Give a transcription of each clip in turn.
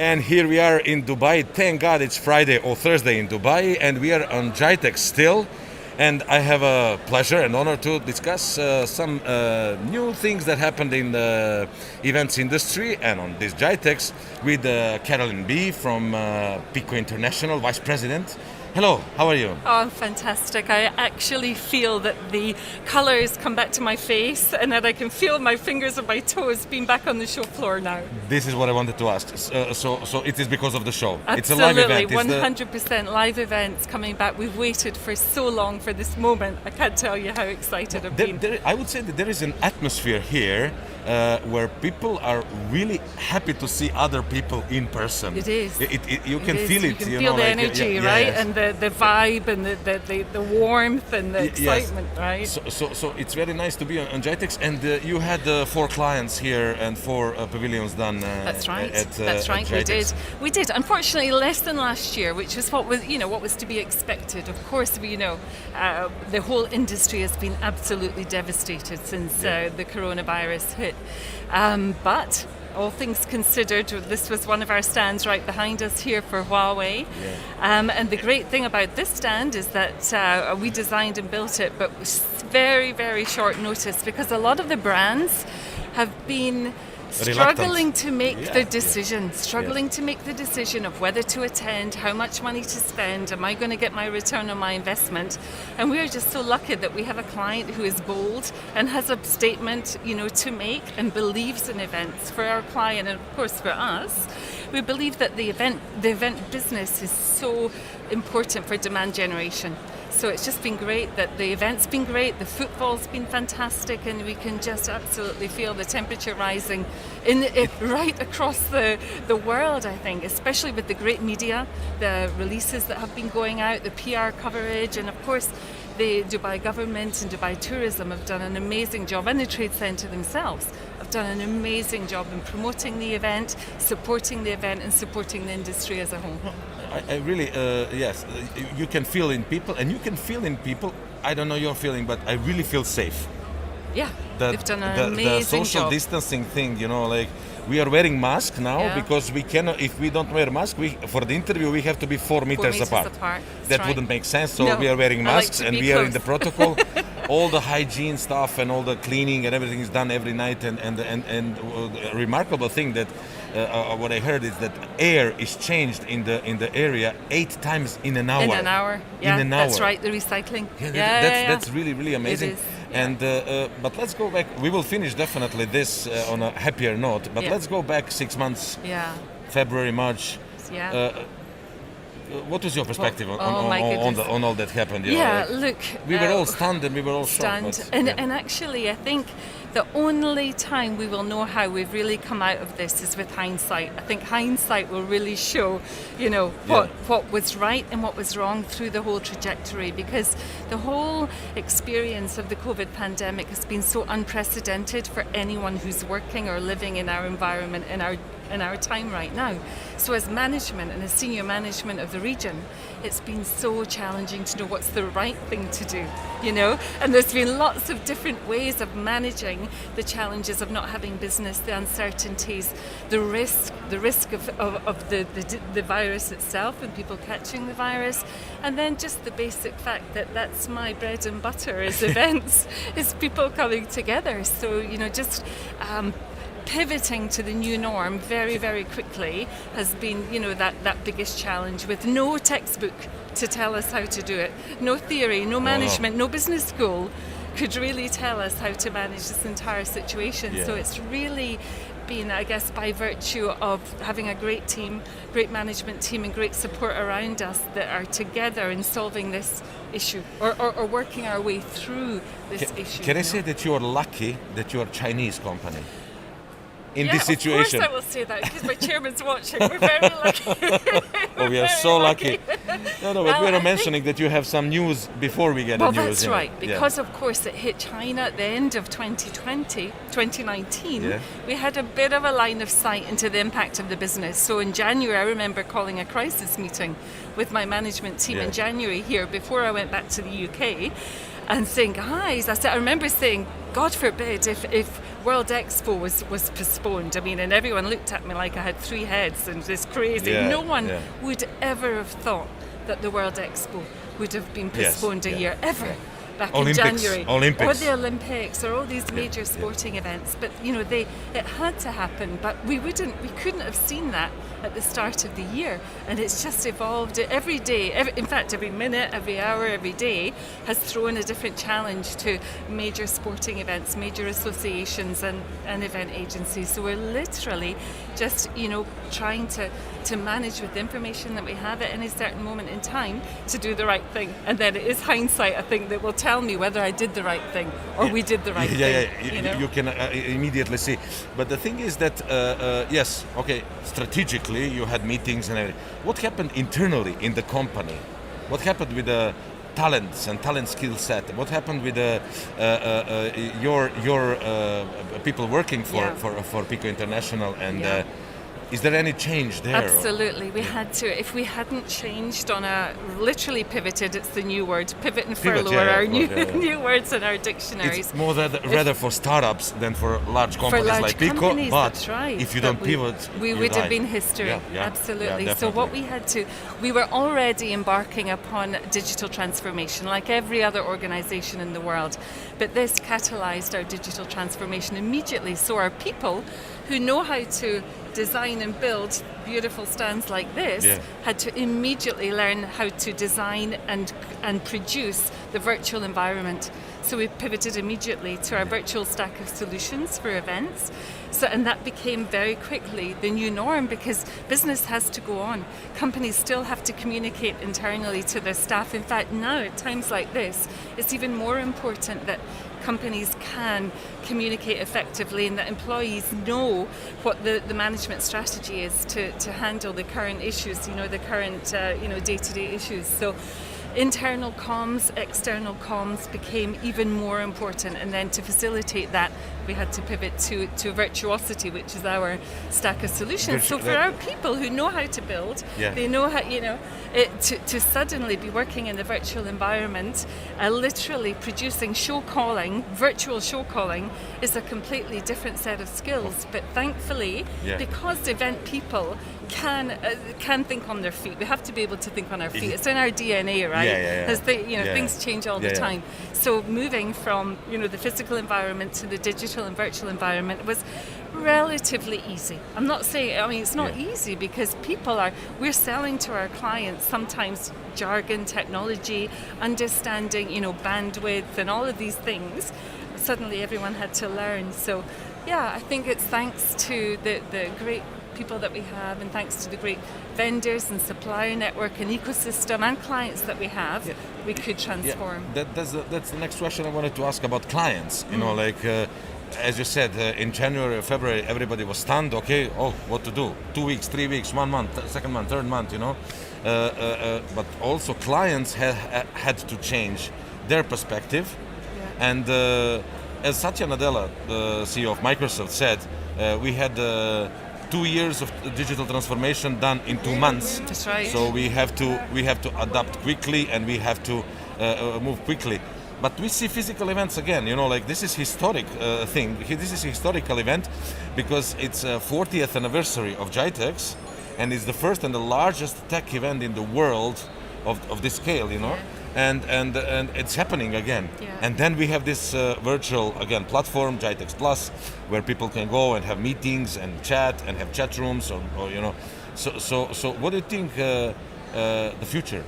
And here we are in Dubai. Thank God it's Friday or Thursday in Dubai, and we are on GITEX still. And I have a pleasure and honor to discuss some new things that happened in the events industry and on this GITEX with Carolyn B. from Pico International, Vice President. Hello, how are you? Oh, fantastic. I actually feel that the colours come back to my face and that I can feel my fingers and my toes being back on the show floor now. This is what I wanted to ask. So it is because of the show. Absolutely, it's a live event. 100% live events coming back. We've waited for so long for this moment. I can't tell you how excited I've been. I would say that there is an atmosphere here where people are really happy to see other people in person. It is. You can feel it. You can feel the energy, right? Yes. And the vibe and the warmth and the excitement, yes. Right? So it's very nice to be on GITEX, and you had 4 clients here and 4 pavilions done. That's right. That's right. We did. Unfortunately, less than last year, which was what was to be expected. Of course, the whole industry has been absolutely devastated since the coronavirus hit. But all things considered, this was one of our stands right behind us here for Huawei. Yeah. And the great thing about this stand is that we designed and built it, but with very, very short notice, because a lot of the brands have been struggling to make the decision, to make the decision of whether to attend, how much money to spend, am I going to get my return on my investment? And we're just so lucky that we have a client who is bold and has a statement, to make and believes in events. For our client and of course for us, we believe that the event business is so important for demand generation. So it's just been great that the event's been great, the footfall's been fantastic, and we can just absolutely feel the temperature rising right across the world, I think, especially with the great media, the releases that have been going out, the PR coverage, and of course the Dubai government and Dubai Tourism have done an amazing job, and the Trade Centre themselves have done an amazing job in promoting the event, supporting the event, and supporting the industry as a whole. I really, yes, you can feel in people, and you can feel in people, I don't know your feeling, but I really feel safe. Yeah, they've done an amazing job. The social distancing thing, we are wearing masks now because we cannot, if we don't wear masks, for the interview we have to be 4 meters apart. That wouldn't make sense, so we are wearing masks and we are in the protocol. All the hygiene stuff and all the cleaning and everything is done every night, and a remarkable thing that what I heard is that air is changed in the area 8 times in an hour. In an hour, that's right, the recycling. That's really, really amazing. It is. And but let's go back. We will finish definitely this on a happier note. But let's go back 6 months. February, March. What was your perspective on all that happened? Look, we were all stunned and we were all shocked. And actually, I think the only time we will know how we've really come out of this is with hindsight. I think hindsight will really show, what was right and what was wrong through the whole trajectory, because the whole experience of the COVID pandemic has been so unprecedented for anyone who's working or living in our environment, in our time right now. So as management and as senior management of the region, it's been so challenging to know what's the right thing to do, and there's been lots of different ways of managing the challenges of not having business, the uncertainties, the risk of the virus itself and people catching the virus, and then just the basic fact that that's my bread and butter is events, is people coming together. So, just pivoting to the new norm very, very quickly has been, that biggest challenge, with no textbook to tell us how to do it, no theory, no management, no business school could really tell us how to manage this entire situation. So it's really been, I guess, by virtue of having a great team, great management team, and great support around us that are together in solving this issue or working our way through this issue. Can I say that you are lucky that you are a Chinese company? In this situation. Of course I will say that, because my chairman's watching. We're very lucky. We are so lucky. But we were mentioning that you have some news before we get the news. Well, that's right, because of course it hit China at the end of 2019. We had a bit of a line of sight into the impact of the business. So in January, I remember calling a crisis meeting with my management team in January here before I went back to the UK, and saying, guys, I remember saying, God forbid if World Expo was postponed. I mean, and everyone looked at me like I had 3 heads and this crazy. No one would ever have thought that the World Expo would have been postponed a year, ever. Back in January, or the Olympics, or all these major sporting events. But it had to happen. But we couldn't have seen that at the start of the year, and it's just evolved every day. In fact, every minute, every hour, every day has thrown a different challenge to major sporting events, major associations, and event agencies. So we're literally just trying to manage with the information that we have at any certain moment in time to do the right thing. And then it is hindsight, I think, that will tell me whether I did the right thing or we did the right thing. You can immediately see. But the thing is that, strategically you had meetings and everything. What happened internally in the company? What happened with the talents and talent skill set? What happened with your people working for Pico International? And is there any change there? Absolutely. We had to. If we hadn't changed literally pivoted, it's the new word. Pivot and furlough are our new words in our dictionaries. It's more rather for startups than for large companies like Pico. But that's right. If you don't pivot, we would have been history. Absolutely. So what we were already embarking upon digital transformation like every other organization in the world. But this catalyzed our digital transformation immediately. So our people who know how to design and build beautiful stands like this had to immediately learn how to design and produce the virtual environment. So we pivoted immediately to our virtual stack of solutions for events. And that became very quickly the new norm, because business has to go on. Companies still have to communicate internally to their staff. In fact, now at times like this, it's even more important that companies can communicate effectively and that employees know what the management strategy is to handle the current issues, the current day-to-day issues. So internal comms, external comms became even more important, and then to facilitate that we had to pivot to Virtuosity, which is our stack of solutions. So for our people who know how to build, they know how, to suddenly be working in the virtual environment, literally producing virtual show calling is a completely different set of skills. But thankfully, because event people can think on their feet, we have to be able to think on our feet. It's in our DNA, right? As things change all the time. So moving from the physical environment to the digital and virtual environment was relatively easy. I'm not saying, it's not easy, because we're selling to our clients sometimes jargon, technology, understanding, bandwidth and all of these things. Suddenly everyone had to learn. So I think it's thanks to the great people that we have, and thanks to the great vendors and supplier network and ecosystem and clients that we have, we could transform. That's the next question I wanted to ask about clients. As you said, in January or February, everybody was stunned. Okay, what to do? 2 weeks, 3 weeks, 1 month, second month, third month, but also clients had to change their perspective. And as Satya Nadella, the CEO of Microsoft, said, we had 2 years of digital transformation done in 2 months. That's right. So we have to adapt quickly, and we have to move quickly. But we see physical events again. This is historic thing. This is a historical event because it's 40th anniversary of GITEX, and it's the first and the largest tech event in the world of this scale. And it's happening again. And then we have this virtual platform, GITEX Plus, where people can go and have meetings and chat and have chat rooms, or So what do you think the future?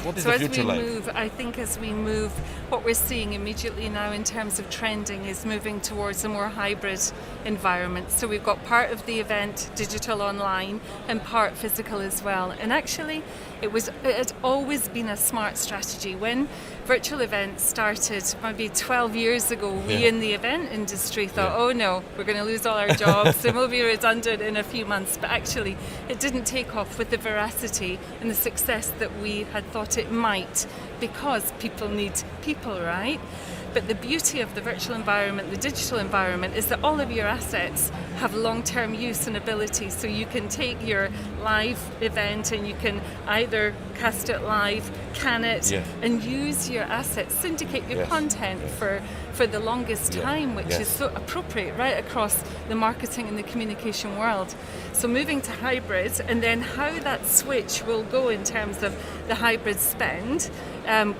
What is the future like? I think as we move, what we're seeing immediately now in terms of trending is moving towards a more hybrid environment. So we've got part of the event digital online and part physical as well. And actually, it had always been a smart strategy. When virtual events started maybe 12 years ago, we in the event industry thought, oh no, we're going to lose all our jobs and we'll be redundant in a few months. But actually, it didn't take off with the veracity and the success that we had thought it might, because people need people, right? But the beauty of the virtual environment, the digital environment, is that all of your assets have long-term use and ability. So you can take your live event and you can either cast it live, can it, and use your assets, syndicate your content for the longest time, which is so appropriate right across the marketing and the communication world. So moving to hybrid, and then how that switch will go in terms of the hybrid spend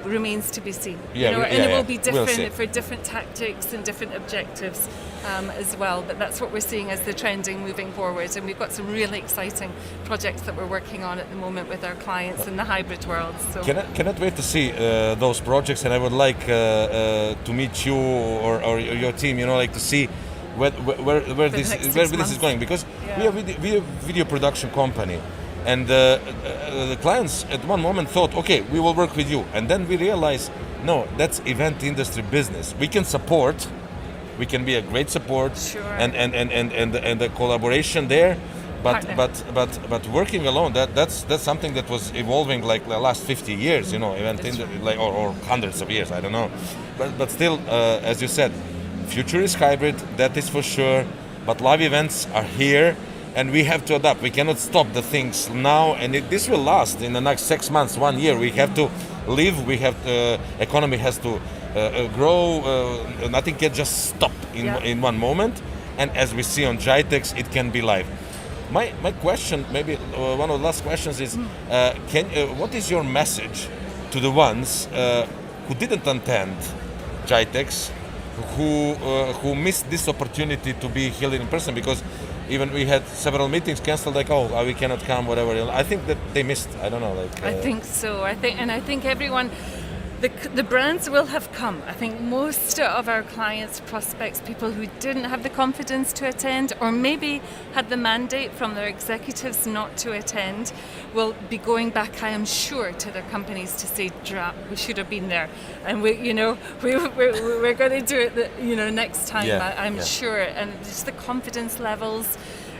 remains to be seen. And it will be different for different tactics and different objectives as well. But that's what we're seeing as the trending moving forward. And we've got some really exciting projects that we're working on at the moment with our clients in the hybrid world. So cannot wait to see those projects, and I would like to meet you or your team. Like to see where this is going, because we are a video production company. And the clients at one moment thought, okay, we will work with you. And then we realized, no, that's event industry business. We can support, we can be a great support, and the collaboration there. But working alone, that's something that was evolving like the last 50 years, event industry, or hundreds of years, I don't know. But still, as you said, future is hybrid, that is for sure. But live events are here. And we have to adapt. We cannot stop the things now, and this will last in the next 6 months, 1 year. We have to live. We have economy has to grow. Nothing can just stop in one moment. And as we see on GITEX, it can be live. My question, maybe one of the last questions is, what is your message to the ones who didn't attend GITEX, who missed this opportunity to be here in person? Because even we had several meetings canceled, like, we cannot come, whatever. I think that they missed. I don't know. I think so. I think everyone, the brands will have come. I think most of our clients, prospects, people who didn't have the confidence to attend, or maybe had the mandate from their executives not to attend, will be going back, I am sure, to their companies to say, we should have been there, and we're going to do it, next time. I'm sure, and just the confidence levels,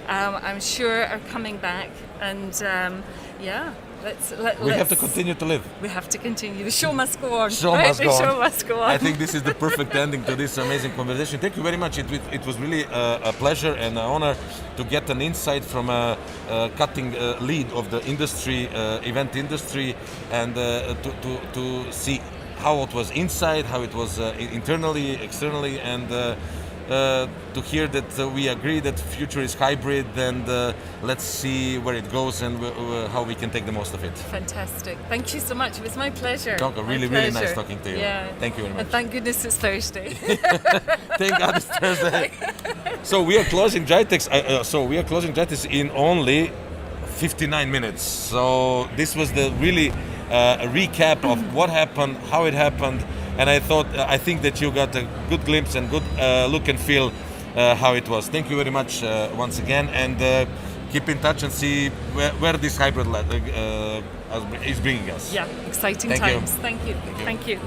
I'm sure, are coming back, and we have to continue to live. We have to continue. The show must go on. The show must go on. I think this is the perfect ending to this amazing conversation. Thank you very much. It was really a pleasure and an honor to get an insight from a cutting lead of the industry, event industry, and to see how it was inside, how it was internally, externally, and to hear that we agree that future is hybrid, and let's see where it goes and how we can take the most of it. Fantastic. Thank you so much. It was my pleasure. Really nice talking to you. Yeah. Thank you very much. And thank goodness it's Thursday. Thank God it's Thursday. So we are closing GITEX in only 59 minutes. So this was the really a recap of what happened, how it happened. And I think that you got a good glimpse and good look and feel how it was. Thank you very much once again, and keep in touch and see where this hybrid is bringing us. Yeah, exciting times. Thank you. Thank you.